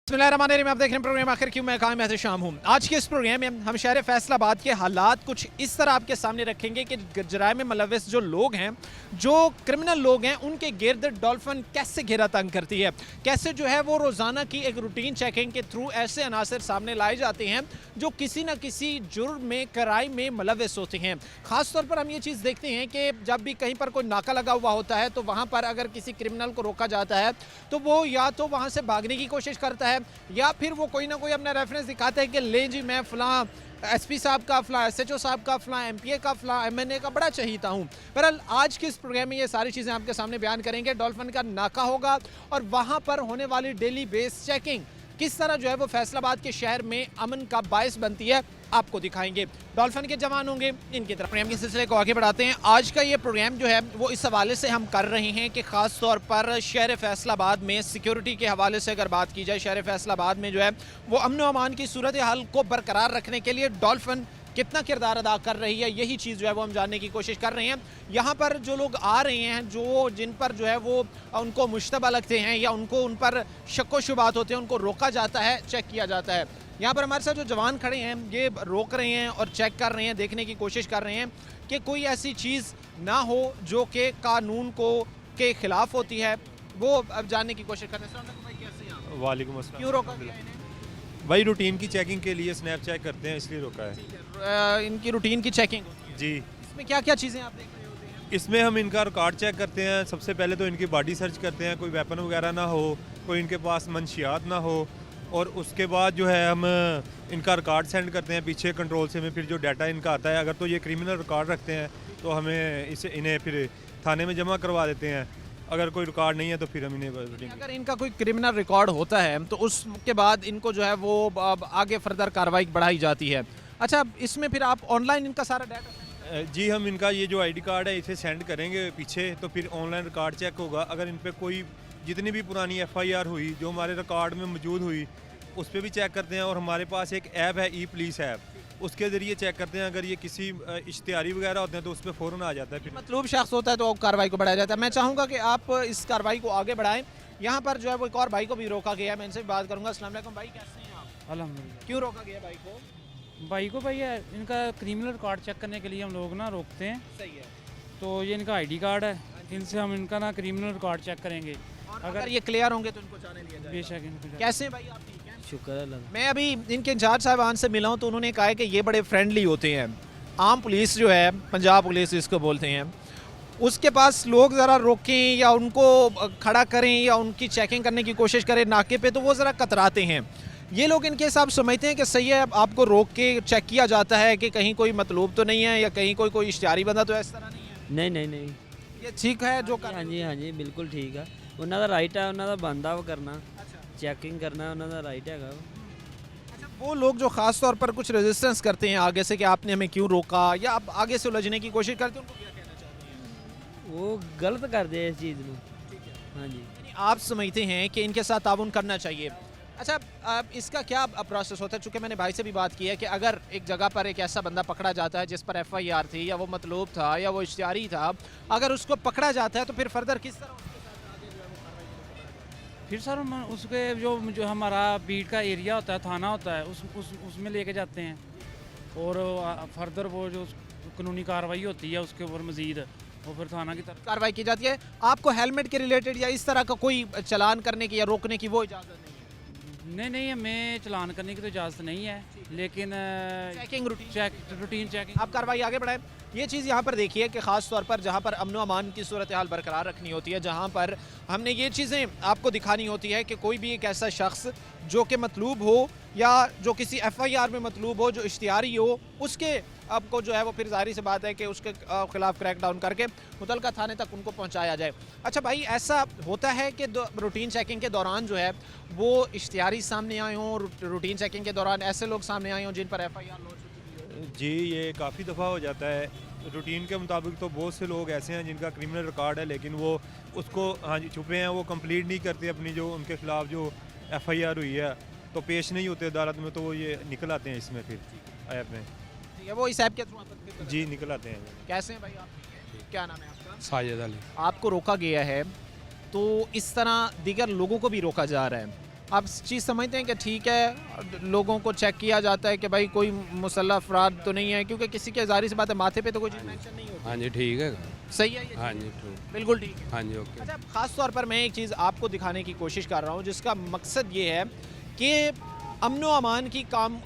बिस्मिल्लाहिर्रहमानिर्रहीम। आप देख रहे हैं प्रोग्राम आखिर क्यों, मैं कायम शाम हूँ। आज के इस प्रोग्राम में हम शहर फैसलाबाद के हालात कुछ इस तरह आपके सामने रखेंगे कि जराइम में मुलव्वस जो लोग हैं, जो क्रिमिनल लोग हैं, उनके गिर्द डॉल्फिन कैसे घेरा तंग करती है, कैसे जो है वो रोज़ाना की एक रूटीन चेकिंग के थ्रू ऐसे अनासर सामने लाए जाते हैं जो किसी न किसी जुर्म में, क्राइम में मुलव्वस होते हैं। ख़ास तौर पर हम ये चीज़ देखते हैं कि जब भी कहीं पर कोई नाका लगा हुआ होता है तो वहाँ पर अगर किसी क्रिमिनल को रोका जाता है तो वो या तो वहाँ से भागने की कोशिश करता है या फिर वो कोई ना कोई अपना रेफरेंस दिखाता है कि ले जी मैं फलां एसपी साहब का, फलां एसएचओ साहब का, फलां एमपीए का, फलां एमएनए का बड़ा चाहता हूँ। बहरहाल आज के इस प्रोग्राम में ये सारी चीज़ें आपके सामने बयान करेंगे। डॉल्फिन का नाका होगा और वहाँ पर होने वाली डेली बेस चेकिंग किस तरह जो है वो फैसलाबाद के शहर में अमन का बायस बनती है, आपको दिखाएंगे। डॉल्फिन के जवान होंगे, इनकी तरफ प्रोग्राम के सिलसिले को आगे बढ़ाते हैं। आज का ये प्रोग्राम जो है वो इस हवाले से हम कर रहे हैं कि ख़ास तौर पर शहर फैसलाबाद में सिक्योरिटी के हवाले से अगर बात की जाए, शहर फैसलाबाद में जो है वो अमन व अमान की सूरत हाल को बरकरार रखने के लिए डॉल्फिन कितना किरदार अदा कर रही है, यही चीज़ जो है वो हम जानने की कोशिश कर रहे हैं। यहाँ पर जो लोग आ रहे हैं, जो जिन पर जो है वो उनको मुश्तबा लगते हैं या उनको उन पर शक व शुबात होते हैं, उनको रोका जाता है, चेक किया जाता है। यहाँ पर हमारे साथ जो जवान खड़े हैं ये रोक रहे हैं और चेक कर रहे हैं, देखने की कोशिश कर रहे हैं कि कोई ऐसी चीज़ ना हो जो कि कानून को के ख़िलाफ़ होती है, वो अब जानने की कोशिश कर रहे हैं। वालेकुम अस्सलाम। क्यों रोका गया इन्हें? भाई रूटीन की चेकिंग के लिए स्नैप चेक करते हैं, इसलिए रोका है। इनकी रूटीन की चेकिंग होती है। जी, इसमें क्या क्या चीज़ें आप देख रहे होते हैं? इसमें हम इनका रिकॉर्ड चेक करते हैं। सबसे पहले तो इनकी बॉडी सर्च करते हैं, कोई वेपन वगैरह ना हो, कोई इनके पास मंशियात ना हो, और उसके बाद जो है हम इनका रिकॉर्ड सेंड करते हैं पीछे कंट्रोल से। में फिर जो डाटा इनका आता है, अगर तो ये क्रिमिनल रिकॉर्ड रखते हैं तो हमें इन्हें फिर थाने में जमा करवा देते हैं। अगर कोई रिकॉर्ड नहीं है तो फिर हम इन्हें अगर इनका कोई क्रिमिनल रिकॉर्ड होता है तो उसके बाद इनको जो है वो आगे फर्दर कार्रवाई बढ़ाई जाती है। अच्छा, इसमें फिर आप ऑनलाइन इनका सारा डाटा? जी, हम इनका ये जो आईडी कार्ड है इसे सेंड करेंगे पीछे, तो फिर ऑनलाइन रिकॉर्ड चेक होगा। अगर इन पे कोई जितनी भी पुरानी एफआईआर हुई जो हमारे रिकॉर्ड में मौजूद हुई, उस पर भी चेक करते हैं। और हमारे पास एक ऐप है, ई पुलिस ऐप, उसके ज़रिए चेक करते हैं। अगर ये किसी इश्तिहारी वगैरह होते हैं तो उस पर फ़ौरन आ जाता है। फिर मतलूब शख्स होता है तो कार्रवाई को बढ़ाया जाता है। मैं चाहूँगा कि आप इस कार्रवाई को आगे बढ़ाएं। यहाँ पर जो है वो एक और भाई को भी रोका गया है, मैं इनसे भी बात करूँगा। अस्सलाम वालेकुम भाई, कैसे हैं आप? अल्हम्दुलिल्लाह। क्यों रोका गया भाई को? भाई को भाई इनका क्रिमिनल रिकॉर्ड चेक करने के लिए हम लोग ना रोकते हैं। सही है। तो ये इनका आईडी कार्ड है, इनसे हम इनका ना क्रिमिनल रिकॉर्ड चेक करेंगे। और अगर ये क्लियर होंगे तो इनको जाने लिया जाएगा। बेशक इनको कैसे हैं भाई आप? ठीक हैं? शुक्र अल्लाह। मैं अभी इनके इंचार्ज साहबान से मिला हूँ तो उन्होंने कहा है कि ये बड़े फ्रेंडली होते हैं। आम पुलिस जो है, पंजाब पुलिस इसको बोलते हैं, उसके पास लोग ज़रा रोकें या उनको खड़ा करें या उनकी चेकिंग करने की कोशिश करें नाके पे तो वो ज़रा कतराते हैं। ये लोग इनके हिसाब समझते हैं कि सही है, आपको रोक के चेक किया जाता है कि कहीं कोई मतलूब तो नहीं है या कहीं कोई इश्तिहारी बंदा तो इस तरह नहीं है। नहीं नहीं नहीं, ये ठीक है जो कर? हाँ जी बिल्कुल ठीक है। ਉਹਨਾਂ ਦਾ ਰਾਈਟ ਹੈ, ਉਹਨਾਂ ਦਾ ਬੰਦਾ ਉਹ ਕਰਨਾ, अच्छा। ਚੈਕਿੰਗ करना ਉਹਨਾਂ ਦਾ ਰਾਈਟ ਹੈਗਾ। अच्छा, वो लोग जो ख़ास तौर पर कुछ रेजिस्टेंस करते हैं आगे से कि आपने हमें क्यों रोका या आप आगे से उलझने की कोशिश करते हैं, उनको क्या कहना चाहते हैं? ਉਹ ਗਲਤ ਕਰਦੇ ਆ ਇਸ ਚੀਜ਼ ਨੂੰ। हाँ जी। यानी आप समझते हैं कि इनके साथ ताउन करना चाहिए। अच्छा, इसका क्या प्रोसेस होता है? चूँकि मैंने भाई से भी बात की है कि अगर एक जगह पर एक ऐसा बंदा पकड़ा जाता है जिस पर एफआईआर थी या वो मतलूब था या वो इश्तिहारी था, अगर उसको पकड़ा जाता है तो फिर फर्दर किस तरह उसके साथ आगे जो है वो कार्रवाई की जाती है? फिर सर हम उसके जो हमारा बीट का एरिया होता है, थाना होता है, उसमें लेके जाते हैं और फर्दर वो जो कानूनी कार्रवाई होती है उसके ऊपर मज़ीद वो फिर थाना की तरफ कार्रवाई की जाती है। आपको हेलमेट के रिलेटेड या इस तरह का कोई चालान करने की या रोकने की वो इजाज़त नहीं है? नहीं हमें चलान करने की तो इजाज़त नहीं है, लेकिन चेकिंग रूटीन चेकिंग। आप कार्रवाई आगे बढ़ाएं। ये चीज़ यहाँ पर देखिए कि ख़ास तौर पर जहाँ पर अमन व अमान की सूरत हाल बरकरार रखनी होती है, जहाँ पर हमने ये चीज़ें आपको दिखानी होती है कि कोई भी एक ऐसा शख्स जो कि मतलूब हो या जो किसी एफआईआर में मतलूब हो, जो इश्तिहारी हो, उसके आपको जो है वो फिर जाहिर सी बात है कि उसके खिलाफ क्रैक डाउन करके मुतलका थाने तक उनको पहुँचाया जाए। अच्छा भाई, ऐसा होता है कि रूटीन चेकिंग के दौरान जो है वो इश्तिहारी सामने आए हों, रूटीन चेकिंग के दौरान ऐसे लोग सामने आए हों जिन पर एफआईआर लॉन्च होती है? जी, ये काफ़ी दफ़ा हो जाता है। रूटीन के मुताबिक तो बहुत से लोग ऐसे हैं जिनका क्रिमिनल रिकॉर्ड है, लेकिन वो उसको हाँ जी छुपे हैं, वो कंप्लीट नहीं करते अपनी जो उनके ख़िलाफ़ जो एफआईआर हुई है, तो पेश नहीं होते अदालत में, तो वो ये निकल आते हैं इसमें फिर ऐप में। ठीक है, वो इस ऐप के थ्रू जी निकल आते हैं। कैसे हैं भाई आप? क्या नाम है आपका? साजिद अली। आपको रोका गया है तो इस तरह दीगर लोगों को भी रोका जा रहा है, आप चीज़ समझते हैं कि ठीक है लोगों को चेक किया जाता है कि भाई कोई मुसल्लह अफराद तो नहीं है, क्योंकि किसी के ज़ाहिर सी बात है माथे पे तो कोई चीज़ मेंशन नहीं होती। हाँ जी ठीक है। सही है ये? हाँ जी ठीक। बिल्कुल ठीक है। हाँ जी ओके। अच्छा, ख़ास तौर पर मैं एक चीज़ आपको दिखाने की कोशिश कर रहा हूँ जिसका मकसद ये है कि अमन व अमान की काम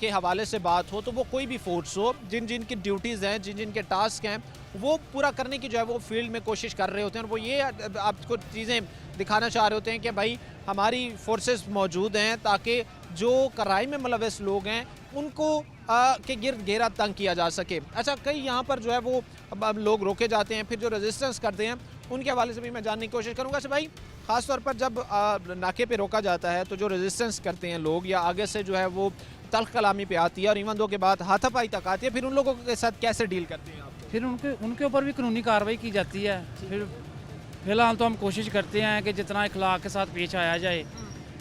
के हवाले से बात हो तो वो कोई भी फोर्स हो, जिन जिन की ड्यूटीज़ हैं, जिन जिन के टास्क हैं, वो पूरा करने की जो है वो फील्ड में कोशिश कर रहे होते हैं और वो ये आपको चीज़ें दिखाना चाह रहे होते हैं कि भाई हमारी फोर्सेस मौजूद हैं ताकि जो क्राइम में मुलविस लोग हैं उनको के गिर्द घेरा तंग किया जा सके। अच्छा, कई यहाँ पर जो है वो अब लोग रोके जाते हैं, फिर जो रेजिस्टेंस करते हैं उनके हवाले से भी मैं जानने की कोशिश करूँगा। अच्छा भाई, ख़ास तौर पर जब नाके पे रोका जाता है तो जो रेजिस्टेंस करते हैं लोग या आगे से जो है वो तल्ख कलामी पे आती है और इवन दो के बाद हाथापाई तक आती है, फिर उन लोगों के साथ कैसे डील करते हैं आप? फिर उनके ऊपर भी कानूनी कार्रवाई की जाती है। फिर फिलहाल तो हम कोशिश करते हैं कि जितना इखलाक के साथ पेश आया जाए,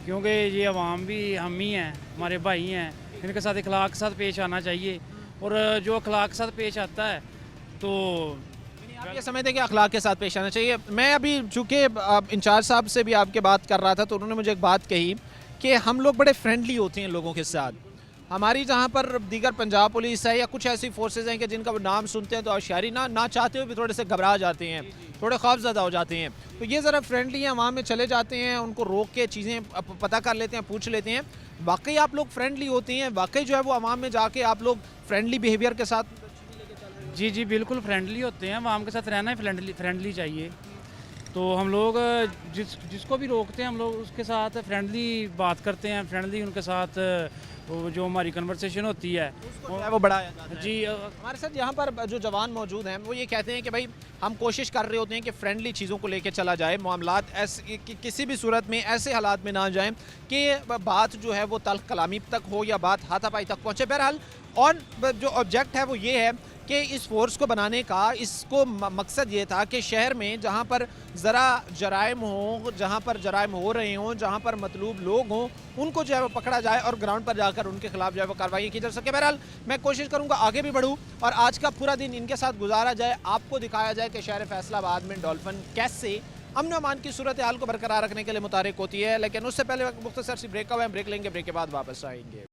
क्योंकि ये अवाम भी हम ही हैं, हमारे भाई हैं, इनके साथ इखलाक के साथ पेश आना चाहिए। और जो अखलाक के साथ पेश आता है तो आप ये समझते हैं कि अखलाक के साथ पेश आना चाहिए। मैं अभी चूँकि इंचार्ज साहब से भी आपके बात कर रहा था तो उन्होंने मुझे एक बात कही कि हम लोग बड़े फ्रेंडली होते हैं लोगों के साथ। हमारी जहाँ पर दीगर पंजाब पुलिस है या कुछ ऐसी फोर्सेज हैं कि जिनका नाम सुनते हैं तो होशियारी ना चाहते हुए भी थोड़े से घबरा जाते हैं, थोड़े खौफज़दा हो जाते हैं। तो ये ज़रा फ्रेंडली हैं, वहाँ में चले जाते हैं, उनको रोक के चीज़ें पता कर लेते हैं, पूछ लेते हैं। वाकई आप लोग फ्रेंडली होती हैं? वाकई जो है वो अवाम में जाके आप लोग फ्रेंडली बिहेवियर के साथ? जी बिल्कुल फ्रेंडली होते हैं, अवाम के साथ रहना ही फ्रेंडली चाहिए। तो हम लोग जिसको भी रोकते हैं हम लोग उसके साथ फ्रेंडली बात करते हैं, फ्रेंडली उनके साथ वो जो हमारी कन्वर्सेशन होती है वो बढ़ाया जाता है। जी हमारे साथ यहाँ पर जो जवान मौजूद हैं वो ये कहते हैं कि भाई हम कोशिश कर रहे होते हैं कि फ्रेंडली चीज़ों को लेकर चला जाए, मामलात ऐसे किसी भी सूरत में ऐसे हालात में ना जाएं कि बात जो है वो तल्ख कलामी तक हो या बात हाथापाई तक पहुँचे। बहरहाल और जो ऑब्जेक्ट है वो ये है कि इस फोर्स को बनाने का इसको मकसद ये था कि शहर में जहाँ पर ज़रा जराइम हो, जहाँ पर जराइम हो रहे हों, जहाँ पर मतलूब लोग हों, उनको जो है वो पकड़ा जाए और ग्राउंड पर जाकर उनके खिलाफ जो है वो कार्रवाई की जा सके। बहरहाल मैं कोशिश करूँगा आगे भी बढ़ूँ और आज का पूरा दिन इनके साथ गुजारा जाए, आपको दिखाया जाए कि शहर फैसलाबाद में डॉल्फिन कैसे अमन अमान की सूरत हाल को बरकरार रखने के लिए मुतारिक होती है। लेकिन उससे पहले मुख्तसर सी ब्रेक का हुआ, ब्रेक लेंगे, ब्रेक के बाद वापस आएंगे।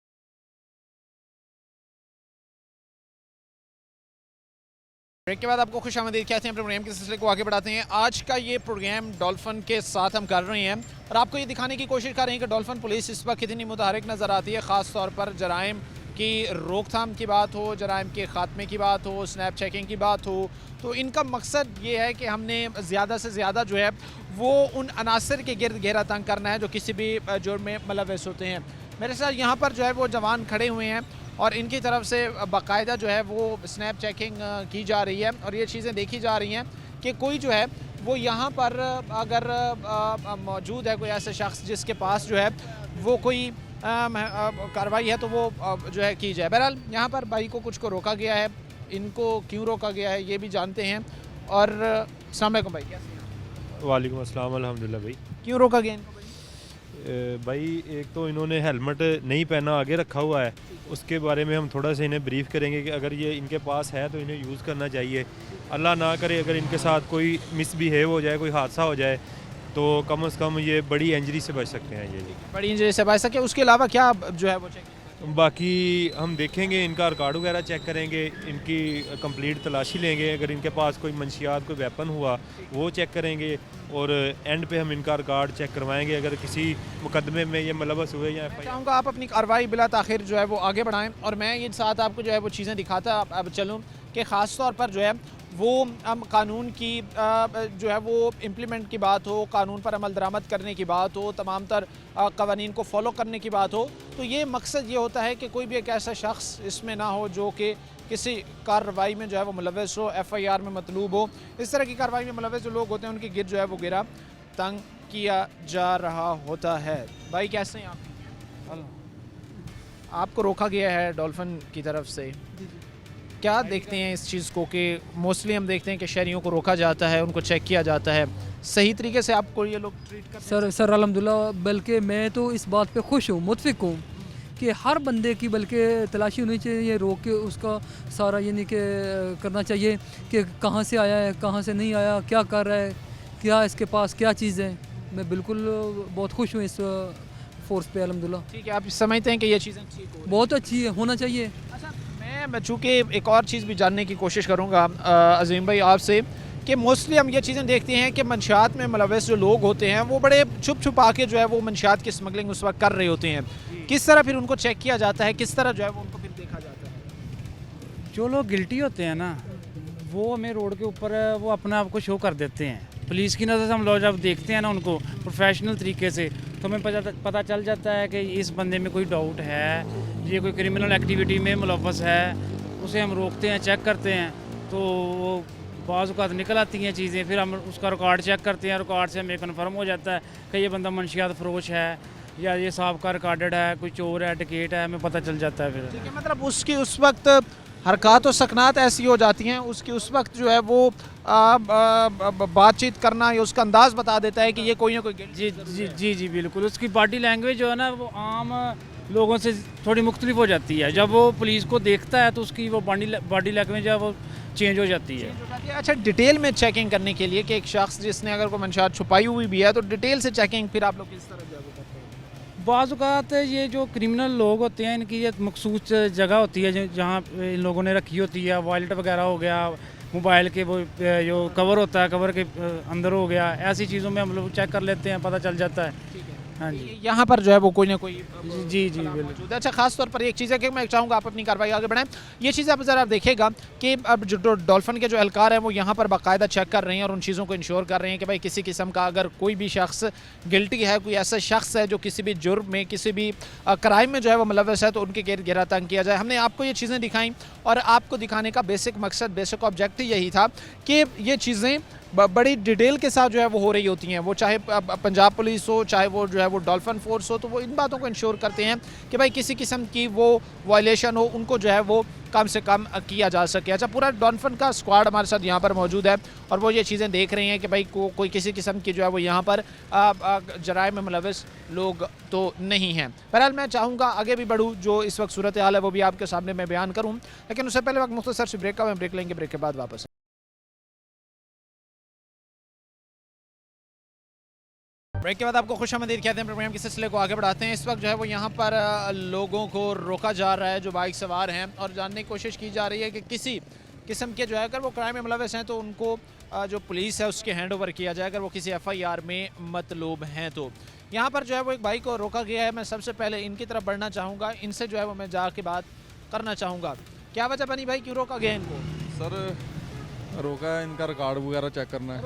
ब्रेक के बाद आपको खुशामदीद कहते हैं। प्रोग्राम के सिलसिले को आगे बढ़ाते हैं। आज का ये प्रोग्राम डॉल्फिन के साथ हम कर रहे हैं और आपको ये दिखाने की कोशिश कर रहे हैं कि डॉल्फिन पुलिस इस वक्त कितनी मुतहरिक नज़र आती है, ख़ास तौर पर जराइम की रोकथाम की बात हो, जराइम के ख़ात्मे की बात हो, स्नैप चेकिंग की बात हो। तो इनका मकसद ये है कि हमने ज़्यादा से ज़्यादा जो है वो उन अनासर के गिर्द घेरा तंग करना है जो किसी भी जुर्म में मुलव्वस होते हैं। मेरे साथ यहाँ पर जो है वो जवान खड़े हुए हैं और इनकी तरफ से बाकायदा जो है वो स्नैप चेकिंग की जा रही है और ये चीज़ें देखी जा रही हैं कि कोई जो है वो यहाँ पर अगर मौजूद है कोई ऐसा शख्स जिसके पास जो है वो कोई कार्रवाई है तो वो जो है की जाए। बहरहाल यहाँ पर भाई को कुछ को रोका गया है, इनको क्यों रोका गया है ये भी जानते हैं। और अस्सलाम वालेकुम भाई, कैसे हैं? वालेकुम अस्सलाम, अल्हम्दुलिल्लाह भाई। क्यों रोका गया इनको भाई एक तो इन्होंने हेलमेट नहीं पहना, आगे रखा हुआ है, उसके बारे में हम थोड़ा सा इन्हें ब्रीफ करेंगे कि अगर ये इनके पास है तो इन्हें यूज़ करना चाहिए। अल्लाह ना करे अगर इनके साथ कोई मिसबिहेव हो जाए, कोई हादसा हो जाए तो कम से कम ये बड़ी इंजरी से बच सकते हैं। ये बड़ी इंजरी से बच सके। उसके अलावा क्या जो है वो चेक बाकी हम देखेंगे, इनका रिकॉर्ड वगैरह चेक करेंगे, इनकी कंप्लीट तलाशी लेंगे, अगर इनके पास कोई मंशियात कोई वेपन हुआ वो चेक करेंगे और एंड पे हम इनका रिकॉर्ड चेक करवाएंगे अगर किसी मुकदमे में ये मुलव्वस हुए या चाहूँगा आप अपनी कार्रवाई बिला ताखिर जो है वो आगे बढ़ाएं और मैं ये साथ आपको जो है वो चीज़ें दिखाता अब चलूँ कि ख़ास तौर पर जो है वो कानून की जो है वो इम्प्लीमेंट की बात हो, कानून पर अमल दरामद करने की बात हो, तमाम तर कवानीन को फॉलो करने की बात हो। तो ये मकसद ये होता है कि कोई भी एक ऐसा शख्स इसमें ना हो जो कि किसी कार्रवाई में जो है वो मुलव्वस हो, FIR में मतलूब हो। इस तरह की कार्रवाई में मुलव्वस जो लोग होते हैं उनकी गिर जो है वो गिरा तंग किया जा रहा होता है। भाई कैसे हैं आप? आपको रोका गया है डॉल्फिन की तरफ से, क्या देखते हैं इस चीज़ को कि मोस्टली हम देखते हैं कि शहरियों को रोका जाता है, उनको चेक किया जाता है, सही तरीके से आपको ये लोग ट्रीट करते हैं? सर अल्हम्दुलिल्लाह, बल्कि मैं तो इस बात पे खुश हूँ, मुतफिक हूँ कि हर बंदे की बल्कि तलाशी होनी चाहिए, रोक के उसका सारा यानी कि करना चाहिए कि कहाँ से आया है, कहाँ से नहीं आया, क्या कर रहा है, क्या इसके पास क्या चीज़ है। मैं बिल्कुल बहुत खुश हूँ इस फोर्स पे अल्हम्दुलिल्लाह। ठीक है, आप समझते हैं कि ये चीज़ें ठीक हो रही हैं? बहुत अच्छी है, होना चाहिए। अच्छा, मैं चूँकि एक और चीज़ भी जानने की कोशिश करूँगा अज़ीम भाई आपसे, कि मोस्टली हम ये चीज़ें देखते हैं कि मंशियात में मुलव्वस जो लोग होते हैं वो बड़े छुप छुपा के जो है वो मंशियात की स्मगलिंग उस वक्त कर रहे होते हैं। किस तरह फिर उनको चेक किया जाता है, किस तरह जो है वो उनको फिर देखा जाता है? जो लोग गिल्टी होते हैं ना, वो हमें रोड के ऊपर वो अपने आप को शो कर देते हैं। पुलिस की नज़र से हम लोग जब देखते हैं ना उनको प्रोफेशनल तरीके से, तो हमें पता चल जाता है कि इस बंदे में कोई डाउट है, ये कोई क्रिमिनल एक्टिविटी में मुलव्वस है। उसे हम रोकते हैं, चेक करते हैं, तो वो बाज़ औक़ात निकल आती हैं चीज़ें। फिर हम उसका रिकॉर्ड चेक करते हैं, रिकॉर्ड से हमें कन्फर्म हो जाता है कि ये बंदा मंशियात फरोश है या ये साहब रिकॉर्डेड है, कोई चोर है, डकैत है, हमें पता चल जाता है फिर। ठीक है, मतलब उसकी उस वक्त हरकत और सकनात ऐसी हो जाती हैं, उसकी उस वक्त जो है वो बातचीत करना या उसका अंदाज़ बता देता है कि ये कोई ना कोई जी जी जी जी बिल्कुल। उसकी बॉडी लैंग्वेज जो है ना वो आम लोगों से थोड़ी मुख्तलिफ हो जाती है। जब वो पुलिस को देखता है तो उसकी वो बॉडी लैंग्वेज है वो चेंज हो जाती है। अच्छा, डिटेल में चेकिंग करने के लिए कि एक शख्स जिसने अगर कोई मंशियात छुपाई हुई भी है तो डिटेल से चेकिंग फिर आप लोग किस तरह जो है वो करते हैं? बाज़ औक़ात ये जो क्रिमिनल लोग होते हैं इनकी ये मखसूस जगह होती है जहाँ इन लोगों ने रखी होती है। वॉलेट वगैरह हो गया, मोबाइल के वो जो कवर होता है, कवर के अंदर हो गया, ऐसी चीज़ों में हम लोग चेक कर लेते हैं, पता चल जाता है। हाँ जी यहाँ पर जो है वो कोई ना कोई जी जी बिल्कुल। मौजूद है। अच्छा, खास तौर पर एक चीज़ है कि मैं चाहूँगा आप अपनी कार्रवाई आगे बढ़ाएं। ये चीज़ आप ज़रा देखिएगा कि अब जो डॉल्फिन के जो एहलकार हैं वो यहाँ पर बाकायदा चेक कर रहे हैं और उन चीज़ों को इंश्योर कर रहे हैं कि भाई किसी किस्म का अगर कोई भी शख्स गिल्टी है, कोई ऐसा शख्स है जो किसी भी जुर्म में, किसी भी क्राइम में जो है वो मुलव्वस है, तो उनके गिरफ्तार किया जाए। हमने आपको ये चीज़ें दिखाई और आपको दिखाने का बेसिक मकसद, बेसिक ऑब्जेक्टिव यही था कि ये चीज़ें बड़ी डिटेल के साथ जो है वो हो रही होती हैं। वो चाहे पंजाब पुलिस हो, चाहे वो जो है वो डॉल्फिन फोर्स हो, तो वो इन बातों को इंश्योर करते हैं कि भाई किसी किस्म की वो वायलेशन हो उनको जो है वो कम से कम किया जा सके। अच्छा, पूरा डॉल्फिन का स्क्वाड हमारे साथ यहाँ पर मौजूद है और वो ये चीज़ें देख रहे हैं कि भाई कोई किसी किस्म की जो है वो यहाँ पर जराइम में मुलव्वस लोग तो नहीं हैं। बहरहाल मैं चाहूँगा आगे भी बढ़ूँ, जो इस वक्त सूरत हाल है वो भी आपके सामने मैं बयान करूँ, लेकिन उससे पहले वक्त मुख्तसर से ब्रेक का मैं ब्रेक लेंगे, ब्रेक के बाद वापस। ब्रेक के बाद आपको खुशामदीद कहते हैं। प्रोग्राम के सिलसिले को आगे बढ़ाते हैं। इस वक्त जो है वो यहाँ पर लोगों को रोका जा रहा है जो बाइक सवार हैं और जानने की कोशिश की जा रही है कि किसी किस्म के जो है अगर वो क्राइम में मुलव्वस हैं तो उनको जो पुलिस है उसके हैंड ओवर किया जाए, अगर वो किसी FIR में मतलूब हैं तो। यहाँ पर जो है वो एक बाइक को रोका गया है। मैं सबसे पहले इनकी तरफ बढ़ना चाहूँगा, इनसे जो है वो मैं जाके बात करना चाहूँगा। क्या वजह बनी भाई, क्यों रोका गया इनको? सर रोका है, इनका रिकॉर्ड वगैरह चेक करना है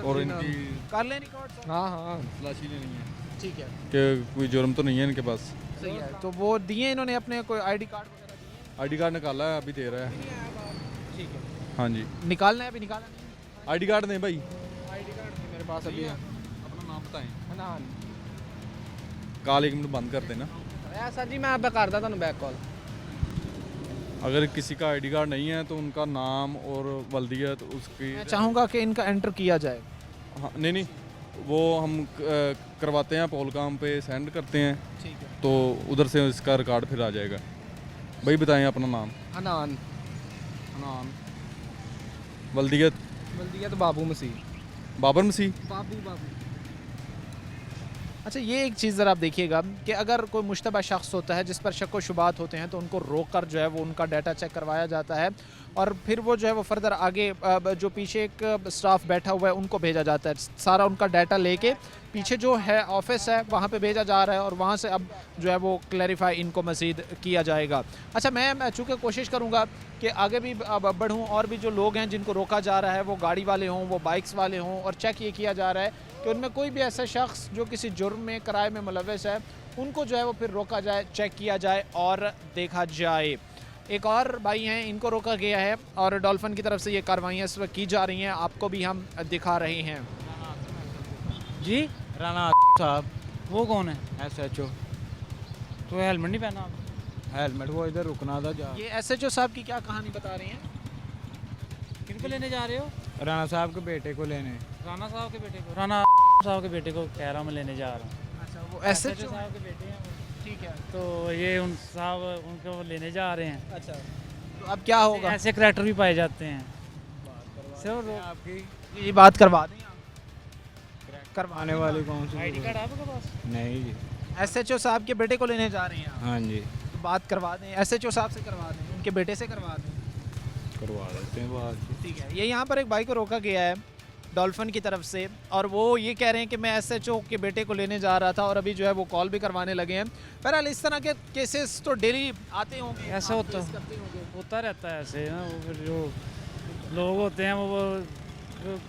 और इनकी कर लें रिकॉर्ड? हाँ तलाशी लेनी है ठीक है, कि कोई जुर्म तो नहीं है इनके पास। सही है। तो वो दिए इन्होंने अपने कोई ID कार्ड वगैरह दिए? आईडी कार्ड निकाला है, अभी दे रहा है। ठीक है, हाँ जी, निकालना है, अभी निकाला नहीं? आईडी कार्ड नहीं भाई, ID कार्ड मेरे पास अभी है। अपना नाम बताएं। हनान। कॉल 1 मिनट बंद कर देना। सर जी मैं आप करता ਤੁਹਾਨੂੰ बैक कॉल। अगर किसी का आईडी कार्ड नहीं है तो उनका नाम और वल्दियत उसकी मैं चाहूँगा कि इनका एंटर किया जाए। हाँ नहीं वो हम करवाते हैं, पोलकाम पे सेंड करते हैं ठीक है, तो उधर से इसका रिकॉर्ड फिर आ जाएगा। भाई बताएं अपना नाम। हनान नाम वल्दियत बल्दियत बाबू मसीह। बाबर मसीह। बाबू अच्छा, ये एक चीज़ ज़रा आप देखिएगा कि अगर कोई मुश्तबा शख्स होता है जिस पर शक व शुबात होते हैं तो उनको रोक कर जो है वो उनका डाटा चेक करवाया जाता है और फिर वो जो है वो फर्दर आगे जो पीछे एक स्टाफ बैठा हुआ है उनको भेजा जाता है। सारा उनका डाटा लेके पीछे जो है ऑफिस है वहाँ पे भेजा जा रहा है और वहाँ से अब जो है वो क्लैरिफाई इनको मज़ीद किया जाएगा। अच्छा, मैं चूँकि कोशिश करूँगा कि आगे भी बढ़ूँ और भी जो लोग हैं जिनको रोका जा रहा है वो गाड़ी वाले हों, वो बाइक्स वाले हों, और चेक ये किया जा रहा है कि उनमें कोई भी ऐसा शख्स जो किसी जुर्म में, क्राइम में मुलव्वस है, उनको जो है वो फिर रोका जाए, चेक किया जाए और देखा जाए। एक और भाई हैं, इनको रोका गया है और डॉल्फिन की तरफ से ये कार्रवाइयाँ इस वक्त की जा रही हैं, आपको भी हम दिखा रहे हैं। जी राना साहब वो कौन है? SHO। तो हेलमेट नहीं पहना आप? हेलमेट वो इधर रुकना था जा। ये SHO साहब की क्या कहानी बता रही हैं? किनको लेने जा रहे हो? राना साहब के बेटे को लेने। राना साहब के बेटे को? राना साहब के बेटे को कह रहा हूँ मैं लेने जा रहा हूँ। अच्छा, वो SHO SHO साहब के बेटे हैं वो। ठीक है। तो ये उन साहब उनको लेने जा रहे हैं। अच्छा, तो अब क्या होगा? ऐसे करैक्टर भी पाए जाते हैं। सर आपकी ये बात करवा दें आप। आने वाली कौन सी आईडी कार्ड आपके पास? नहीं जी। एसएचओ साहब के बेटे को लेने जा रहे हैं आप, हाँ जी, तो बात करवा दें, एसएचओ साहब से करवा दें, उनके बेटे से करवा दें। करवा देते हैं बात। ठीक है, ये यहाँ पर एक भाई को रोका गया है डॉल्फिन की तरफ से, और वो ये कह रहे हैं कि मैं एसएचओ के बेटे को लेने जा रहा था और अभी जो है वो कॉल भी करवाने लगे हैं। बहरहाल इस तरह के केसेस तो डेली आते होंगे, ऐसा आप होता फेस करते होंगे। होता रहता है ऐसे ना, वो फिर जो लोग होते हैं वो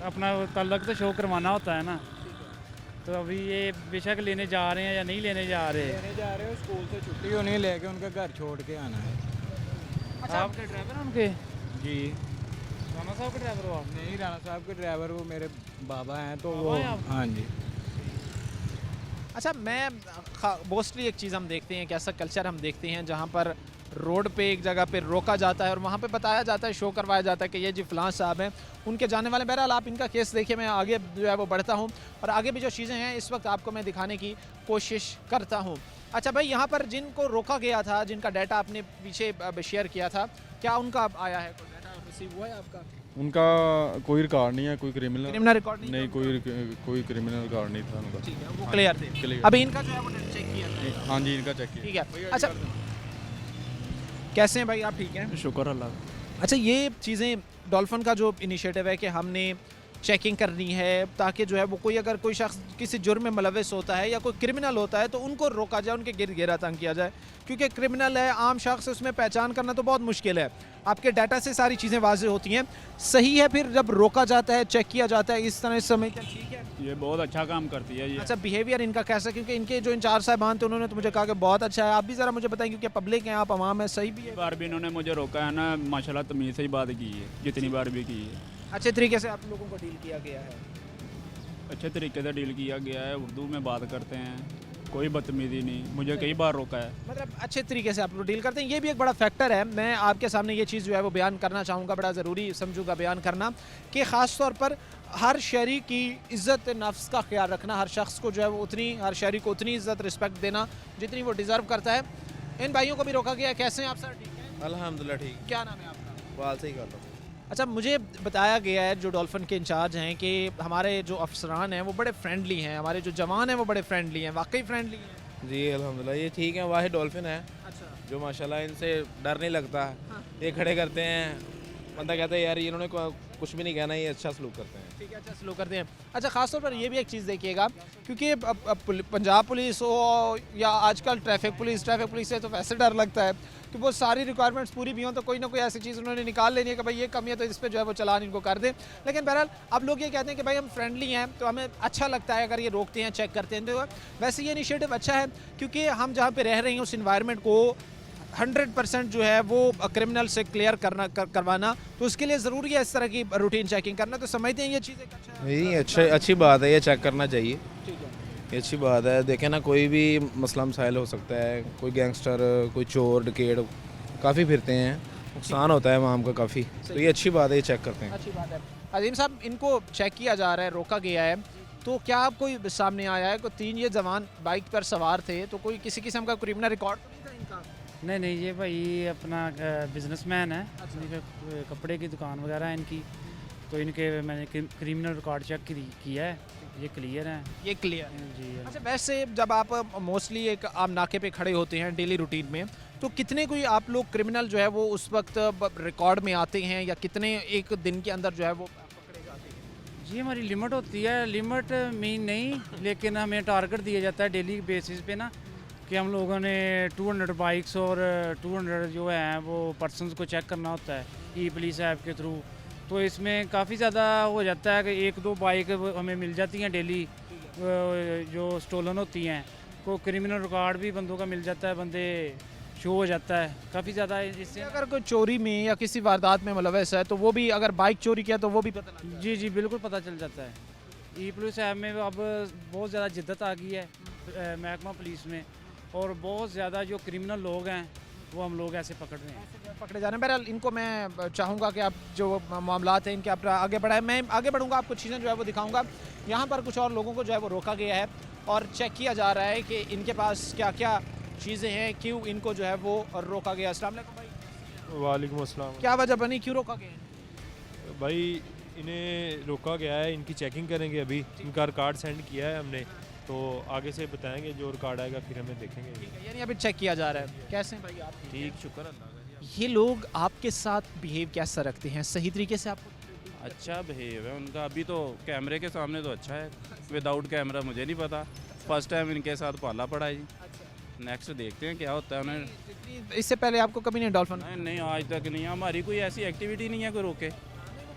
अपना तल्लक तो शो करवाना होता है ना। तो अभी ये बेशक लेने जा रहे हैं या नहीं लेने जा रहे। लेने जा रहे हो, स्कूल से छुट्टी होनी है, लेके उनका घर छोड़ के आना है। अच्छा, आपके ड्राइवर हैं उनके? जी राणा साहब के ड्राइवर हो आप? नहीं, राणा साहब के ड्राइवर वो मेरे बाबा हैं, तो बाबा वो हैं आप? हाँ जी। अच्छा, मैं मोस्टली एक चीज़ हम देखते हैं कि ऐसा कल्चर हम देखते हैं जहाँ पर रोड पे एक जगह पे रोका जाता है और वहाँ पे बताया जाता है, शो करवाया जाता है कि ये जी फ़लाँ साहब हैं, उनके जाने वाले। बहरहाल आप इनका केस देखिए, मैं आगे जो है वो बढ़ता हूँ और आगे भी जो चीज़ें हैं इस वक्त आपको मैं दिखाने की कोशिश करता हूँ। अच्छा भाई, यहाँ पर जिनको रोका गया था, जिनका डाटा आपने पीछे शेयर किया था, क्या उनका आया है, कोई डाटा रिसीव हुआ है आपका? उनका कोई रिकॉर्ड नहीं है, कोई क्रिमिनल क्रिमिनल रिकॉर्ड नहीं, कोई क्रिमिनल रिकॉर्ड नहीं था उनका। ठीक है, वो क्लियर थे। Clear। अभी इनका जो है वो चेक किया था। हाँ जी, इनका चेक किया। ठीक है। अच्छा, कैसे हैं भाई आप, ठीक हैं? शुक्र अल्लाह। अच्छा, ये चीज़ें डॉल्फिन का जो इनिशिएटिव है कि हमने चेकिंग करनी है ताकि जो है वो कोई अगर कोई शख्स किसी जुर्म में मुलविस होता है या कोई क्रिमिनल होता है तो उनको रोका जाए, उनके गिर गिरा तंग किया जाए, क्योंकि क्रिमिनल है, आम शख्स, उसमें पहचान करना तो बहुत मुश्किल है। आपके डाटा से सारी चीज़ें वाज़ेह होती हैं। सही है फिर जब रोका जाता है, चेक किया जाता है इस तरह, इस समय क्या ठीक है? ये बहुत अच्छा काम करती है ये। अच्छा, बिहेवियर इनका कैसा? क्योंकि इनके जो इंचार्ज साहबान थे उन्होंने तो मुझे कहा कि बहुत अच्छा है। आप भी ज़रा मुझे बताएं, क्योंकि पब्लिक हैं, आप आवाम है, सही भी है? बार भी इन्होंने मुझे रोका है ना, माशाल्लाह तमीज़ से ही बात की है, जितनी बार भी की है। अच्छे तरीके से आप लोगों को डील किया गया है? अच्छे तरीके से डील किया गया है, उर्दू में बात करते हैं, कोई बदतमीज़ी नहीं। मुझे कई बार रोका है। मतलब अच्छे तरीके से आप लोग डील करते हैं, ये भी एक बड़ा फैक्टर है। मैं आपके सामने ये चीज़ जो है वो बयान करना चाहूँगा, बड़ा ज़रूरी समझूंगा बयान करना, कि ख़ास तौर पर हर शहरी की इज़्ज़त नफ्स का ख्याल रखना, हर शख्स को जो है वो उतनी, हर शहरी को उतनी इज़्ज़त रिस्पेक्ट देना जितनी वो डिज़र्व करता है। इन भाइयों को भी रोका गया। कैसे हैं आप सर? ठीक है, अल्हम्दुलिल्लाह ठीक। क्या नाम है आपका? बाल से ही कर लो। अच्छा, मुझे बताया गया है जो डॉल्फिन के इंचार्ज हैं कि हमारे जो अफसरान हैं वो बड़े फ्रेंडली हैं, हमारे जो जवान हैं वो बड़े फ्रेंडली हैं। वाकई फ्रेंडली हैं? जी अल्हम्दुलिल्लाह, ये ठीक है। वाहिद डॉल्फिन है अच्छा। जो माशाल्लाह इनसे डर नहीं लगता। हाँ। ये खड़े करते हैं, बंदा कहता है यार इन्होंने कुछ भी नहीं कहना, ये अच्छा सलूक करते हैं। ठीक है, अच्छा स्लो करते हैं। अच्छा, ख़ासतौर पर ये भी एक चीज़ देखिएगा, क्योंकि अब पंजाब पुलिस हो या आजकल ट्रैफिक पुलिस से तो वैसे डर लगता है कि वो सारी रिक्वायरमेंट्स पूरी भी हों तो कोई ना कोई ऐसी चीज़ उन्होंने निकाल लेनी है कि भाई ये कमी है तो इस पर जो है वो चलान इनको कर दें। लेकिन बहरहाल अब लोग ये कहते हैं कि भाई हम फ्रेंडली हैं तो हमें अच्छा लगता है अगर ये रोकते हैं, चेक करते हैं। तो वैसे ये इनिशिएटिव अच्छा है, क्योंकि हम जहाँ पर रह रहे हैं उस इन्वायरमेंट को 100% जो है वो क्रिमिनल से क्लियर करवाना, तो उसके लिए ज़रूरी है इस तरह की रूटीन चेकिंग करना। तो समझते हैं ये चीज़ एक अच्छा है? नहीं, अच्छी बात है, ये चेक करना चाहिए। ठीक है। ये अच्छी बात है। देखें ना, कोई भी मसला मसाइल हो सकता है, कोई गैंगस्टर, कोई चोर डकेट काफ़ी फिरते हैं, नुकसान होता है आवाम का काफ़ी। तो ये अच्छी बात है, ये चेक करते हैं। अच्छी बात है। अजीम साहब, इनको चेक किया जा रहा है, रोका गया है, तो क्या आप कोई सामने आया है कोई 3 ये जवान बाइक पर सवार थे, तो कोई किसी किस्म का क्रिमिनल रिकॉर्ड तो नहीं था इनका? नहीं, ये भाई अपना बिजनेसमैन है, इनका कपड़े की दुकान वगैरह है इनकी, तो इनके मैंने क्रिमिनल रिकॉर्ड चेक किया है, ये क्लियर है। ये क्लियर है जी। अच्छा, वैसे जब आप मोस्टली एक आम नाके पे खड़े होते हैं डेली रूटीन में, तो कितने कोई आप लोग क्रिमिनल जो है वो उस वक्त रिकॉर्ड में आते हैं या कितने एक दिन के अंदर जो है वो पकड़े जाते हैं? जी, हमारी लिमिट होती है, लिमिट मीन नहीं, लेकिन हमें टारगेट दिया जाता है डेली बेसिस पे ना, कि हम लोगों ने 200 बाइक्स और 200 जो है वो पर्सनस को चेक करना होता है ई पुलिस ऐप के थ्रू। तो इसमें काफ़ी ज़्यादा हो जाता है कि 1-2 बाइक हमें मिल जाती हैं डेली जो स्टोलन होती हैं, को क्रिमिनल रिकॉर्ड भी बंदों का मिल जाता है, बंदे शो हो जाता है काफ़ी ज़्यादा। इससे अगर कोई चोरी में या किसी वारदात में मुलविस है तो वो भी, अगर बाइक चोरी किया तो वो भी पता लगता है? जी, बिल्कुल पता चल जाता है। ई पुलिस ऐप में अब बहुत ज़्यादा जिद्दत आ गई है महकमा पुलिस में, और बहुत ज़्यादा जो क्रिमिनल लोग हैं वो हम लोग ऐसे पकड़ रहे हैं, पकड़े जा रहे हैं। बहरहाल इनको मैं चाहूँगा कि आप जो मामलात हैं इनके आप आगे बढ़ाएं। मैं आगे बढ़ूँगा, आपको चीज़ें जो है वो दिखाऊँगा। यहाँ पर कुछ और लोगों को जो है वो रोका गया है और चेक किया जा रहा है कि इनके पास क्या क्या चीज़ें हैं, क्यों इनको जो है वो रोका गया। अस्सलाम वालेकुम भाई। वालेकुम अस्सलाम। क्या वजह बनी, क्यों रोका गया? भाई इन्हें रोका गया है, इनकी चेकिंग करेंगे अभी, इनका रिकॉर्ड सेंड किया है हमने, तो आगे से बताएंगे जो रिकॉर्ड आएगा फिर हमें देखेंगे। यानी अभी चेक किया जा रहा है। कैसे हैं भाई आप? ठीक, शुक्र अल्लाह का। ये लोग आपके साथ बिहेव कैसा रखते हैं? सही तरीके से आपको? अच्छा बिहेव है उनका, अभी तो कैमरे के सामने तो अच्छा है, विदाउट कैमरा मुझे नहीं पता, फर्स्ट टाइम इनके साथ पाला पड़ा है जी। नेक्स्ट देखते हैं क्या होता है उन्हें। इससे पहले आपको कभी नहीं डॉल्फिन? नहीं नहीं, आज तक नहीं, हमारी कोई ऐसी एक्टिविटी नहीं है कोई रोके।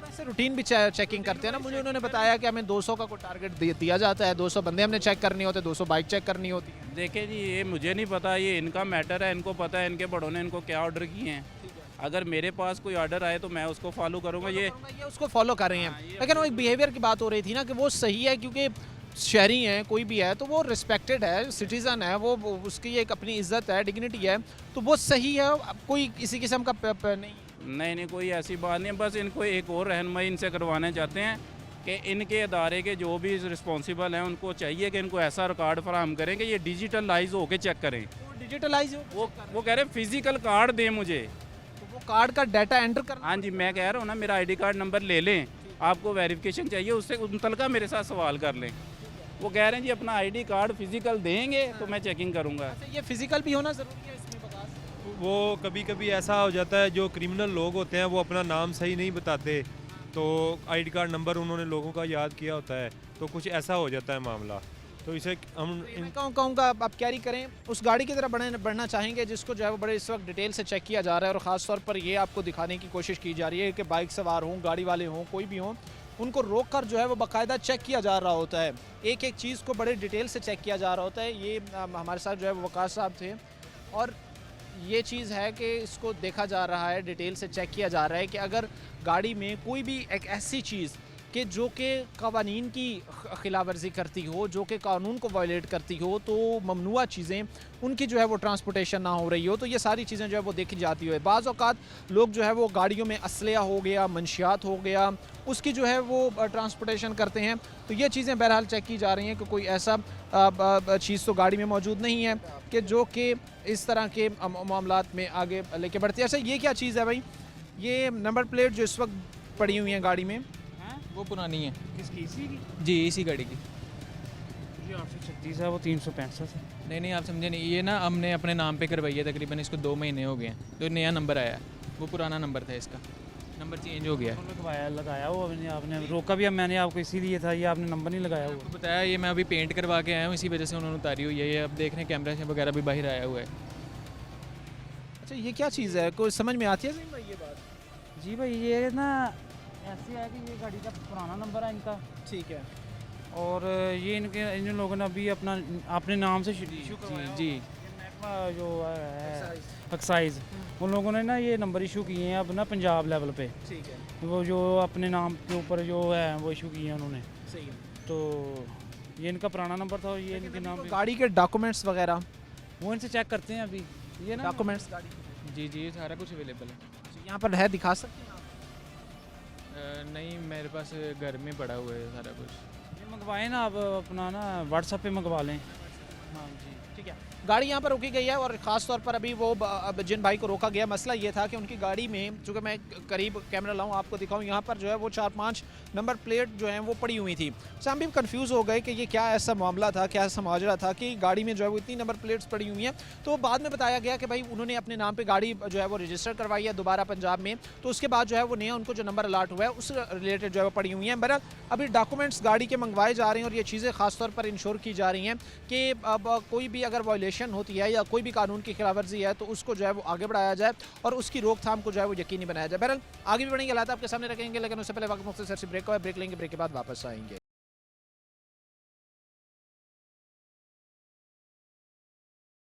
वैसे रूटीन भी चेकिंग करते हैं ना। मुझे उन्होंने बताया कि हमें 200 का कोई टारगेट दिया जाता है, 200 बंदे हमने चेक करनी होते, 200 बाइक चेक करनी होती है। देखे जी, ये मुझे नहीं पता, ये इनका मैटर है, इनको पता है इनके बड़ों ने इनको क्या ऑर्डर किए हैं। अगर मेरे पास कोई ऑर्डर आए तो मैं उसको फॉलो करूँगा। ये उसको फॉलो कर रहे हैं, लेकिन वो एक बिहेवियर की बात हो रही थी ना कि वो सही है क्योंकि शहरी हैं, कोई भी है तो वो रिस्पेक्टेड है, सिटीज़न है, वो उसकी एक अपनी इज्जत है, डिग्निटी है, तो वो सही है। कोई किसी किस्म का नहीं, कोई ऐसी बात नहीं है, बस इनको एक और रहनुमाई इनसे करवाना चाहते हैं कि इनके अदारे के जो भी रिस्पॉन्सिबल हैं उनको चाहिए कि इनको ऐसा रिकॉर्ड फराहम करें कि ये डिजिटलाइज होके चेक करें। डिजिटलाइज वो कह रहे हैं फिजिकल कार्ड दें मुझे, वो कार्ड का डाटा एंटर करना। हाँ जी, मैं कह रहा हूँ ना, मेरा आईडी कार्ड नंबर ले लें, आपको वेरिफिकेशन चाहिए, उससे मुतलका मेरे साथ सवाल कर लें। वो कह रहे हैं जी अपना आईडी कार्ड फिजिकल देंगे तो मैं चेकिंग करूँगा। ये फिजिकल भी होना ज़रूरी है इसमें बकास? वो कभी कभी ऐसा हो जाता है, जो क्रिमिनल लोग होते हैं वो अपना नाम सही नहीं बताते, तो आईडी कार्ड नंबर उन्होंने लोगों का याद किया होता है, तो कुछ ऐसा हो जाता है मामला, तो इसे हम मैं कहूँगा आप कैरी करें। उस गाड़ी की तरफ बढ़ना चाहेंगे जिसको जो है वो बड़े इस वक्त डिटेल से चेक किया जा रहा है, और ख़ास तौर पर ये आपको दिखाने की कोशिश की जा रही है कि बाइक सवार हों, गाड़ी वाले हों, कोई भी हों, उनको रोक कर जो है वो बाकायदा चेक किया जा रहा होता है। एक एक चीज़ को बड़े डिटेल से चेक किया जा रहा होता है। ये हमारे साथ जो है वो वकास साहब थे, और ये चीज़ है कि इसको देखा जा रहा है, डिटेल से चेक किया जा रहा है कि अगर गाड़ी में कोई भी एक ऐसी चीज़ कि जो कि कानून की खिलाफ वर्जी करती हो, जो कि कानून को वायलेट करती हो, तो ममनुआ चीज़ें उनकी जो है वो ट्रांसपोर्टेशन ना हो रही हो, तो ये सारी चीज़ें जो है वो देखी जाती हो। बाज़ औक़ात लोग जो है वो गाड़ियों में असलहा हो गया, मंशियात हो गया, उसकी जो है वो ट्रांसपोर्टेशन करते हैं, तो ये चीज़ें बहरहाल चेक की जा रही हैं कि कोई ऐसा चीज़ तो गाड़ी में मौजूद नहीं है कि जो कि इस तरह के मामलात में आगे लेके बढ़ती है। अच्छा, ये क्या चीज़ है भाई? ये नंबर प्लेट जो इस वक्त पड़ी हुई हैं गाड़ी में, वो पुरानी है। किसकी? इसी की जी, इसी गाड़ी की। जी 836 है, वो 365 है। नहीं, आप समझे नहीं, ये ना हमने अपने नाम पे करवाई है, तकरीबन इसको 2 महीने हो गए हैं, तो नया नंबर आया है, वो पुराना नंबर था, इसका नंबर चेंज हो गया है। लगाया वो आपने रोका भी, अब मैंने आपको इसीलिए था, ये आपने नंबर नहीं लगाया हुआ। बताया, ये मैं अभी पेंट करवा के आया हूँ, इसी वजह से उन्होंने उतारी हुई है। ये अब देख रहे हैं कैमरा से वगैरह भी बाहर आया हुआ है। अच्छा, ये क्या चीज़ है? कोई समझ में आती है सही भाई ये बात? जी भाई, ये ना ऐसी है कि ये गाड़ी का पुराना नंबर है इनका, ठीक है, और ये इन लोगों ने अभी अपने नाम से इशू करवाया। जी, जो है एक्साइज, उन लोगों ने ना ये नंबर इशू किए हैं अब ना पंजाब लेवल पे, ठीक है, वो जो अपने नाम के ऊपर जो है वो इशू किए हैं उन्होंने, सही है। तो ये इनका पुराना नंबर था और ये इनके नाम पे गाड़ी के डॉक्यूमेंट्स वगैरह वो इनसे चेक करते हैं अभी। ये ना डॉक्यूमेंट्स गाड़ी जी, सारा कुछ अवेलेबल है। यहाँ पर है, दिखा सकते हैं आप? नहीं, मेरे पास घर में पड़ा हुआ है सारा कुछ। ये मंगवाएं ना, आप अपना ना व्हाट्सएप पे मंगवा लें। हाँ जी, ठीक है। गाड़ी यहाँ पर रोकी गई है, और ख़ास तौर पर अभी वो अब जिन भाई को रोका गया, मसला ये था कि उनकी गाड़ी में, चूँकि मैं करीब कैमरा लाऊँ आपको दिखाऊँ, यहाँ पर जो है वो 4-5 नंबर प्लेट जो हैं वो पड़ी हुई थी। तो हम भी कंफ्यूज हो गए कि ये क्या ऐसा मामला था, क्या ऐसा माजरा था कि गाड़ी में जो है वो इतनी नंबर प्लेट्स पड़ी हुई हैं। तो बाद में बताया गया कि भाई उन्होंने अपने नाम पर गाड़ी जो है वो रजिस्टर करवाई है दोबारा पंजाब में, तो उसके बाद जो है वो नया उनको जो नंबर अलाट हुआ है उस रिलेटेड जो है वो पड़ी हुई हैं। बहरहाल अभी डॉक्यूमेंट्स गाड़ी के मंगवाए जा रहे हैं, और ये चीज़ें ख़ासतौर पर इंश्योर की जा रही हैं कि अब कोई भी अगर वायलेशन होती है या कोई भी कानून की खिलाफवर्जी है तो उसको जो है वो आगे बढ़ाया जाए और उसकी रोकथाम को जो है वो यकीनी बनाया जाए। बहरहाल आगे भी बढ़ेंगे, हालात आपके सामने रखेंगे, लेकिन उससे पहले वक्त मुख्तसर से ब्रेक का है, ब्रेक लेंगे, ब्रेक के बाद वापस आएंगे।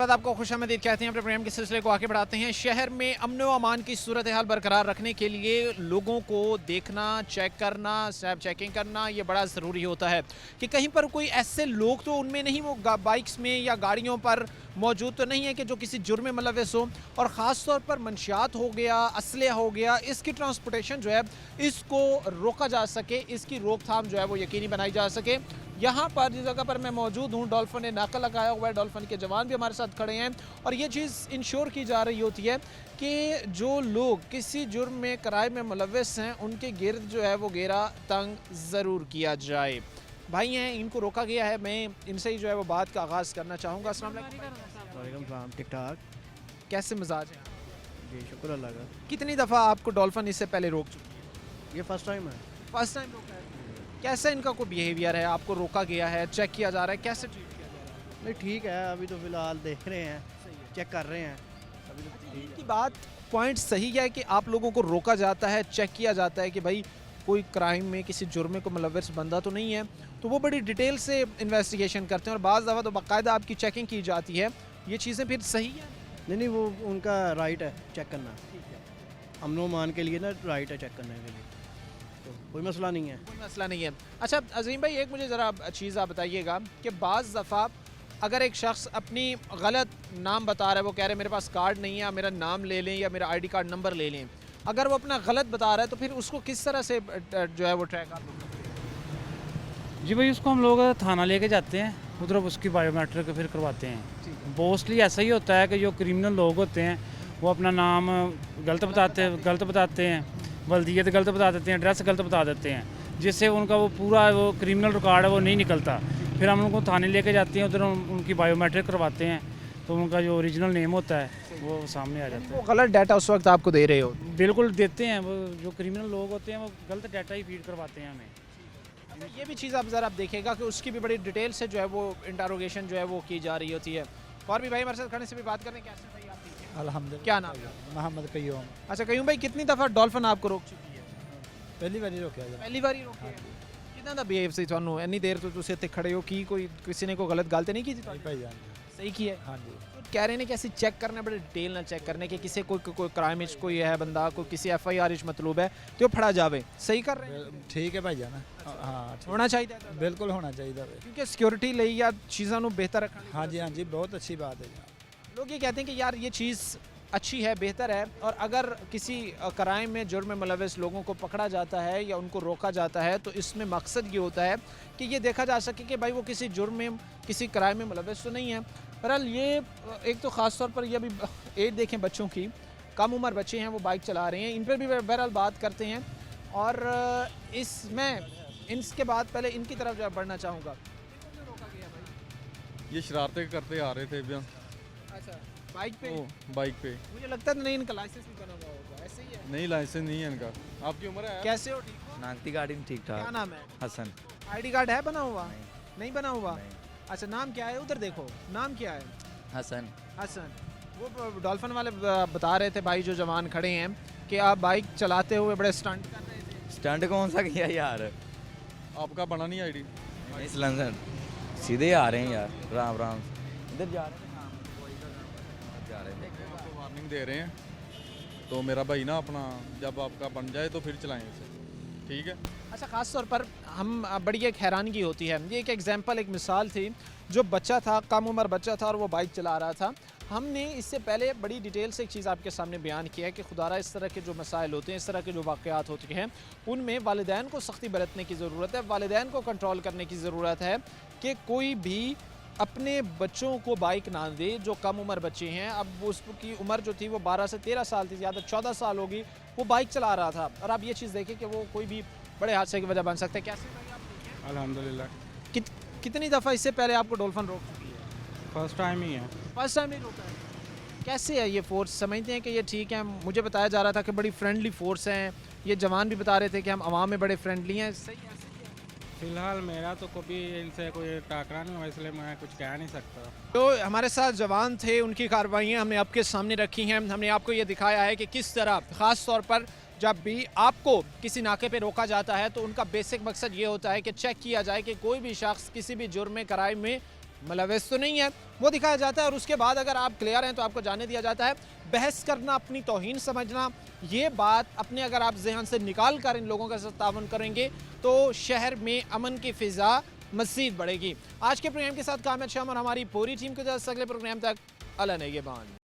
आपको खुशामदीद कहते हैं। अपने प्रोग्राम के सिलसिले को आगे बढ़ाते हैं। शहर में अमन व अमान की सूरत हाल बरकरार रखने के लिए लोगों को देखना, चेक करना, स्नैप चेकिंग करना ये बड़ा ज़रूरी होता है कि कहीं पर कोई ऐसे लोग तो उनमें नहीं, वो बाइक्स में या गाड़ियों पर मौजूद तो नहीं है कि जो किसी जुर्म में मुलव्वस हो, और ख़ास तौर पर मंशियात हो गया, असलहा हो गया, इसकी ट्रांसपोर्टेशन जो है इसको रोका जा सके, इसकी रोकथाम जो है वो यकीनी बनाई जा सके। यहाँ पर जिस जगह पर मैं मौजूद हूँ, डॉल्फिन ने नाका लगाया हुआ है, डॉल्फिन के जवान भी हमारे साथ खड़े हैं और ये चीज़ इंश्योर की जा रही होती है कि जो लोग किसी जुर्म में क्राइम में मुलव्वस हैं उनके गिर्द जो है वो घेरा तंग ज़रूर किया जाए। भाई हैं, इनको रोका गया है, मैं इनसे ही जो है वो बात का आगाज़ करना चाहूँगा। अस्सलाम वालेकुम। ठीक ठाक कैसे मिजाज हैं? जी शुक्र अल्लाह का। कितनी दफ़ा आपको डॉल्फिन इससे पहले रोक चुकी है? ये फर्स्ट टाइम है। फर्स्ट टाइम रोका है। कैसा इनका कोई बिहेवियर है? आपको रोका गया है, चेक किया जा रहा है, कैसे ट्रीट किया जा रहा है? नहीं ठीक है, अभी तो फ़िलहाल देख रहे हैं, चेक कर रहे हैं अभी तो इनकी बात पॉइंट सही है कि आप लोगों को रोका जाता है, चेक किया जाता है कि भाई कोई क्राइम में किसी जुर्म में कोई मुलव्वस बंदा तो नहीं है, तो वो बड़ी डिटेल से इन्वेस्टिगेशन करते हैं और बाज़ दफ़ा तो बाकायदा आपकी चेकिंग की जाती है। ये चीज़ें फिर सही है? नहीं वो उनका राइट है चेक करना। अमन व अमान के लिए ना राइट है चेक करने के लिए, तो कोई मसला नहीं है। कोई मसला नहीं है। अच्छा अजीम भाई, एक मुझे ज़रा चीज़ आप बताइएगा कि बाज़ दफ़ा अगर एक शख्स अपनी गलत नाम बता रहा है, वो कह रहे हैं मेरे पास कार्ड नहीं है, मेरा नाम ले लें या मेरा आईडी कार्ड नंबर ले लें, अगर वो अपना गलत बता रहा है तो फिर उसको किस तरह से जो है वो ट्रैक आप लोग करते हैं? जी भाई, उसको हम लोग थाना लेके जाते हैं, उधर उसकी बायोमेट्रिक फिर करवाते हैं। मोस्टली ऐसा ही होता है कि जो क्रिमिनल लोग होते हैं वो अपना नाम गलत बताते हैं, वल्दियत गलत बता देते हैं, एड्रेस गलत बता देते हैं, जिससे उनका वो पूरा वो क्रिमिनल रिकॉर्ड है वो नहीं निकलता। फिर हम उनको थाने लेके जाते हैं, उधर उनकी बायोमेट्रिक करवाते हैं, तो उनका जो ओरिजिनल नेम होता है वो सामने आ जाता है। वो गलत डाटा उस वक्त आपको दे रहे हो? बिल्कुल देते हैं, वो जो क्रिमिनल लोग होते हैं वो गलत डाटा ही फीड करवाते हैं हमें। अच्छा, ये भी चीज़ आप ज़रा आप देखिएगा कि उसकी भी बड़ी डिटेल से जो है वो इंटरोगेशन जो है वो की जा रही होती है। और भी भाई हमारे साथ खड़े से भी बात करें। कैसे भाई आप ठीक हैं? अल्हम्दुलिल्लाह। क्या नाम है? मोहम्मद कयूम। अच्छा कयूम भाई, कितनी दफ़ा डॉल्फिन आपको रोक चुकी है? पहली बार रोका है। पहली बार ही रोकी है। कितना दा बिहेव सही थानू इतनी देर तो तुम इतने खड़े हो कि कोई किसी ने कोई गलत गलती नहीं की थी? भाई जान सही की है। हाँ जी। तो कह रहे हैं कि ऐसे चेक करना, बड़े डिटेल ना चेक करने के किसी कोई क्राइम कोई है बंदा, कोई किसी FIR मतलूब है तो फड़ा जावे। सही कर रहे हैं? ठीक है भाई जान। हाँ होना चाहिए, बिल्कुल होना चाहिए क्योंकि सिक्योरिटी ਲਈ या चीज़ों को बेहतर रखना। हाँ जी बहुत अच्छी बात है। लोग ये कहते हैं कि यार ये चीज़ अच्छी है, बेहतर है, और अगर किसी क्राइम में जुर्म में मुलव्वस लोगों को पकड़ा जाता है या उनको रोका जाता है तो इसमें मकसद ये होता है कि ये देखा जा सके कि भाई वो किसी जुर्म में किसी क्राइम में मुलव्वस तो नहीं है। बहरहाल ये एक तो ख़ास तौर पर ये अभी एज देखें बच्चों की, कम उम्र बच्चे हैं वो बाइक चला रहे हैं, इन पर भी बहरहाल बात करते हैं। और इसमें इसके बाद पहले इनकी तरफ जो बढ़ना चाहूँगा। ये शरारतें करते आ रहे थे भैया। अच्छा बाइक पे? बाइक पे। मुझे लगता है नहीं इनका लाइसेंस भी बना हुआ होगा, ऐसे ही है? नहीं लाइसेंस नहीं है इनका। आपकी उम्र है? कैसे हो? ठीक हो? नागती गाड़ी ठीक क्या ठाक। नाम है? हसन। आईडी कार्ड है बना हुआ? नहीं बना हुआ। अच्छा नाम क्या है? उधर देखो नाम क्या है? हसन। हसन। वो डॉल्फिन वाले बता रहे थे भाई जो जवान खड़े हैं कि आप बाइक चलाते हुए बड़े स्टंट कर रहे थे। स्टंट कौन सा किया यार? आपका बना नहीं आईडी? नहीं सिलेंडर सीधे आ रहे हैं यार, राम राम इधर जा रहे आपको वार्निंग दे रहे हैं, तो मेरा भाई ना अपना जब आपका बन जाए तो फिर चलाएं इसे, ठीक है? अच्छा ख़ास तौर पर हम बड़ी एक हैरानगी होती है, ये एक एग्जांपल एक मिसाल थी, जो बच्चा था, कम उम्र बच्चा था और वो बाइक चला रहा था। हमने इससे पहले बड़ी डिटेल से एक चीज़ आपके सामने बयान किया है कि खुदारा इस तरह के जो मसाइल होते हैं, इस तरह के जो वाक़यात होते हैं, उनमें वालिदैन को सख्ती बरतने की ज़रूरत है, वालिदैन को कंट्रोल करने की ज़रूरत है कि कोई भी अपने बच्चों को बाइक ना दे जो कम उम्र बच्चे हैं। अब उसकी उम्र जो थी वो 12 से 13 साल थी, ज़्यादा 14 साल होगी, वो बाइक चला रहा था। और आप ये चीज़ देखें कि वो कोई भी बड़े हादसे की वजह बन सकता है। कैसे? अल्हम्दुलिल्लाह। कितनी दफ़ा इससे पहले आपको डॉल्फिन रोक चुकी है? फर्स्ट टाइम ही है। फर्स्ट टाइम ही रोका है। कैसे है ये फोर्स? समझते हैं कि ये ठीक है? मुझे बताया जा रहा था कि बड़ी फ्रेंडली फोर्स हैं, ये जवान भी बता रहे थे कि हम आवाम में बड़े फ्रेंडली हैं। सही है? फिलहाल मेरा तो कभी इनसे कोई टाकरा नहीं हुआ, इसलिए मैं कुछ कह नहीं सकता। तो हमारे साथ जवान थे, उनकी कार्रवाइयाँ हमने आपके सामने रखी हैं। हमने आपको ये दिखाया है कि किस तरह ख़ास तौर पर जब भी आपको किसी नाके पे रोका जाता है तो उनका बेसिक मकसद ये होता है कि चेक किया जाए कि कोई भी शख्स किसी भी जुर्म में क्राइम में मुलव्वस तो नहीं है, वो दिखाया जाता है। और उसके बाद अगर आप क्लियर हैं तो आपको जाने दिया जाता है। बहस करना, अपनी तौहीन समझना, ये बात अपने अगर आप जहन से निकाल कर इन लोगों के साथ तावन करेंगे तो शहर में अमन की फ़िज़ा मज़ीद बढ़ेगी। आज के प्रोग्राम के साथ कामिल शाम और हमारी पूरी टीम को अगले प्रोग्राम तक अल्लाह नेगेबान।